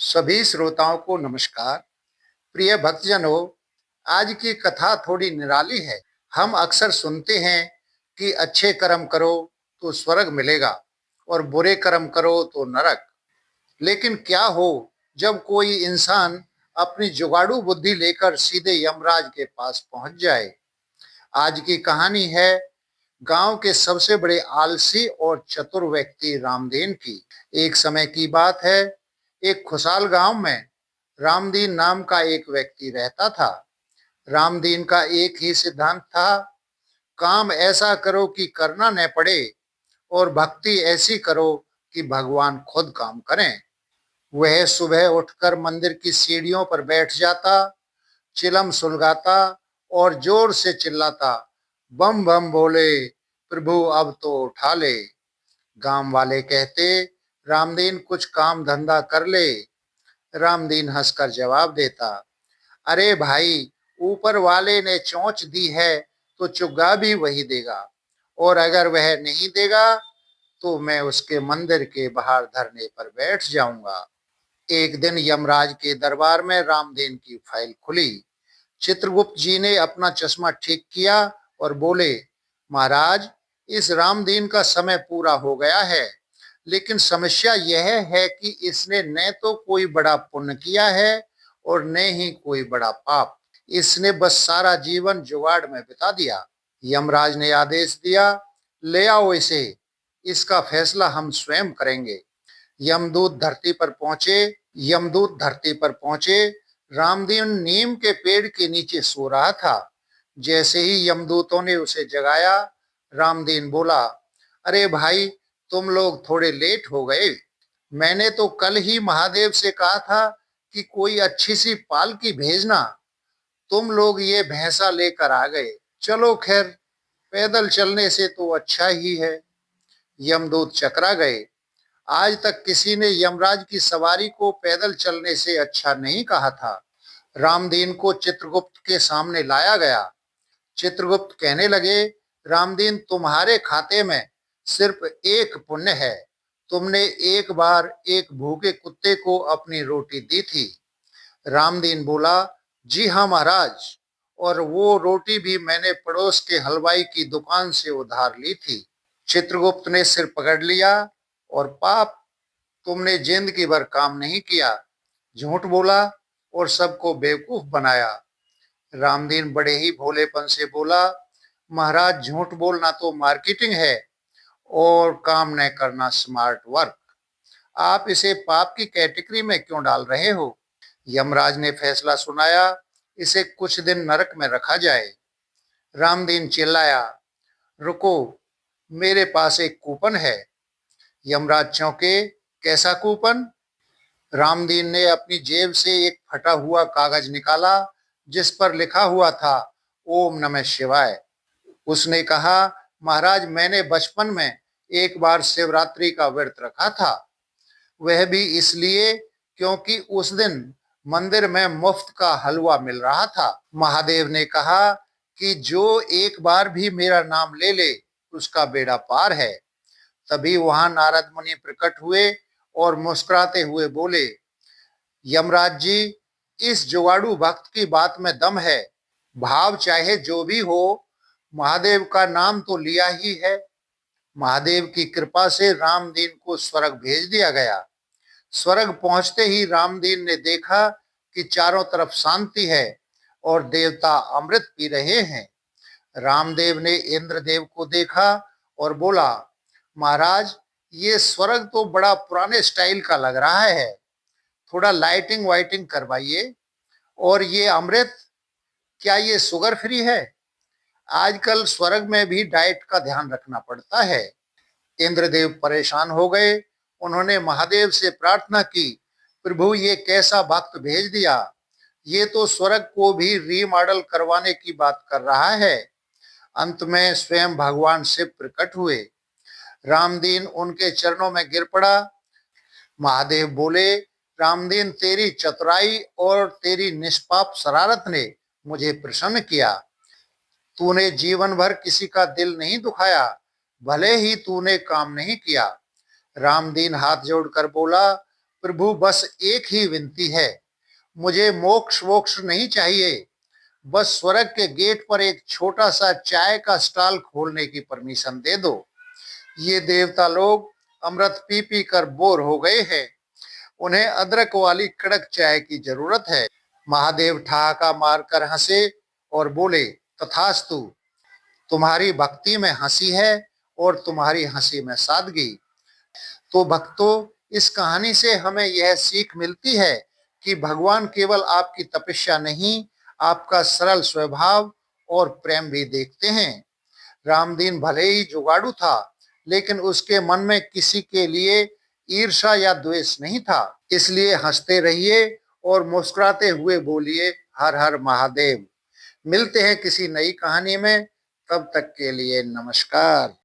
सभी श्रोताओं को नमस्कार। प्रिय भक्तजनों, आज की कथा थोड़ी निराली है। हम अक्सर सुनते हैं कि अच्छे कर्म करो तो स्वर्ग मिलेगा और बुरे कर्म करो तो नरक। लेकिन क्या हो जब कोई इंसान अपनी जुगाड़ू बुद्धि लेकर सीधे यमराज के पास पहुंच जाए। आज की कहानी है गांव के सबसे बड़े आलसी और चतुर व्यक्ति रामदीन की। एक समय की बात है, एक खुशहाल गांव में रामदीन नाम का एक व्यक्ति रहता था। रामदीन का एक ही सिद्धांत था, काम ऐसा करो कि करना न पड़े और भक्ति ऐसी करो कि भगवान खुद काम करें। वह सुबह उठकर मंदिर की सीढ़ियों पर बैठ जाता, चिलम सुलगाता और जोर से चिल्लाता, बम बम बोले, प्रभु अब तो उठा ले। गांव वाले कहते, रामदीन कुछ काम धंधा कर ले। रामदीन हंसकर जवाब देता, अरे भाई, ऊपर वाले ने चोंच दी है तो चुग्गा भी वही देगा, और अगर वह नहीं देगा तो मैं उसके मंदिर के बाहर धरने पर बैठ जाऊंगा। एक दिन यमराज के दरबार में रामदीन की फाइल खुली। चित्रगुप्त जी ने अपना चश्मा ठीक किया और बोले, महाराज, इस रामदीन का समय पूरा हो गया है, लेकिन समस्या यह है कि इसने न तो कोई बड़ा पुण्य किया है और न ही कोई बड़ा पाप। इसने बस सारा जीवन जुगाड़ में बिता दिया। यमराज ने आदेश दिया, ले आओ इसे, इसका फैसला हम स्वयं करेंगे। यमदूत धरती पर पहुंचे यमदूत धरती पर पहुंचे। रामदीन नीम के पेड़ के नीचे सो रहा था। जैसे ही यमदूतों ने उसे जगाया, रामदीन बोला, अरे भाई, तुम लोग थोड़े लेट हो गए। मैंने तो कल ही महादेव से कहा था कि कोई अच्छी सी पालकी भेजना। तुम लोग ये भैंसा लेकर आ गए। चलो खैर, पैदल चलने से तो अच्छा ही है। यमदूत चकरा गए। आज तक किसी ने यमराज की सवारी को पैदल चलने से अच्छा नहीं कहा था। रामदीन को चित्रगुप्त के सामने लाया गया। चित्रगुप्त कहने लगे, रामदीन, तुम्हारे खाते में सिर्फ एक पुण्य है। तुमने एक बार एक भूखे कुत्ते को अपनी रोटी दी थी। रामदीन बोला, जी हाँ महाराज, और वो रोटी भी मैंने पड़ोस के हलवाई की दुकान से उधार ली थी। चित्रगुप्त ने सिर पकड़ लिया, और पाप, तुमने जिंदगी भर काम नहीं किया, झूठ बोला और सबको बेवकूफ बनाया। रामदीन बड़े ही भोलेपन से बोला, महाराज, झूठ बोलना तो मार्केटिंग है और काम न करना स्मार्ट वर्क। आप इसे पाप की कैटेगरी में क्यों डाल रहे हो? यमराज ने फैसला सुनाया, इसे कुछ दिन नरक में रखा जाए। रामदीन चिल्लाया, रुको, मेरे पास एक कूपन है। यमराज चौंके, कैसा कूपन? रामदीन ने अपनी जेब से एक फटा हुआ कागज निकाला, जिस पर लिखा हुआ था, ओम नमः शिवाय। उसने कहा, महाराज, मैंने बचपन में एक बार शिवरात्रि का व्रत रखा था, वह भी इसलिए क्योंकि उस दिन मंदिर में मुफ्त का हलवा मिल रहा था। महादेव ने कहा कि जो एक बार भी मेरा नाम ले ले उसका बेड़ा पार है। तभी वहां नारद मुनि प्रकट हुए और मुस्कुराते हुए बोले, यमराज जी, इस जुगाड़ू भक्त की बात में दम है। भाव चाहे जो भी हो, महादेव का नाम तो लिया ही है। महादेव की कृपा से रामदीन को स्वर्ग भेज दिया गया। स्वर्ग पहुंचते ही रामदीन ने देखा कि चारों तरफ शांति है और देवता अमृत पी रहे हैं। रामदेव ने इंद्रदेव को देखा और बोला, महाराज, ये स्वर्ग तो बड़ा पुराने स्टाइल का लग रहा है, थोड़ा लाइटिंग वाइटिंग करवाइए। और ये अमृत, क्या ये शुगर फ्री है? आजकल स्वर्ग में भी डाइट का ध्यान रखना पड़ता है। इंद्रदेव परेशान हो गए। उन्होंने महादेव से प्रार्थना की, प्रभु, ये कैसा भक्त भेज दिया? ये तो स्वर्ग को भी रीमॉडल करवाने की बात कर रहा है। अंत में स्वयं भगवान शिव प्रकट हुए। रामदीन उनके चरणों में गिर पड़ा। महादेव बोले, रामदीन, तेरी चतुराई और तेरी निष्पाप शरारत ने मुझे प्रसन्न किया। तूने जीवन भर किसी का दिल नहीं दुखाया, भले ही तूने काम नहीं किया। रामदीन हाथ जोड़कर बोला, प्रभु बस एक ही विनती है, मुझे मोक्ष वोक्ष नहीं चाहिए, बस स्वर्ग के गेट पर एक छोटा सा चाय का स्टॉल खोलने की परमिशन दे दो। ये देवता लोग अमृत पी पी कर बोर हो गए हैं, उन्हें अदरक वाली कड़क चाय की जरूरत है। महादेव ठहाका मारकर हंसे और बोले, तथास्तु, तुम्हारी भक्ति में हंसी है और तुम्हारी हंसी में सादगी। तो भक्तों, इस कहानी से हमें यह सीख मिलती है कि भगवान केवल आपकी तपस्या नहीं, आपका सरल स्वभाव और प्रेम भी देखते हैं। रामदीन भले ही जुगाड़ू था, लेकिन उसके मन में किसी के लिए ईर्ष्या या द्वेष नहीं था। इसलिए हंसते रहिए और मुस्कुराते हुए बोलिए, हर हर महादेव। मिलते हैं किसी नई कहानी में, तब तक के लिए नमस्कार।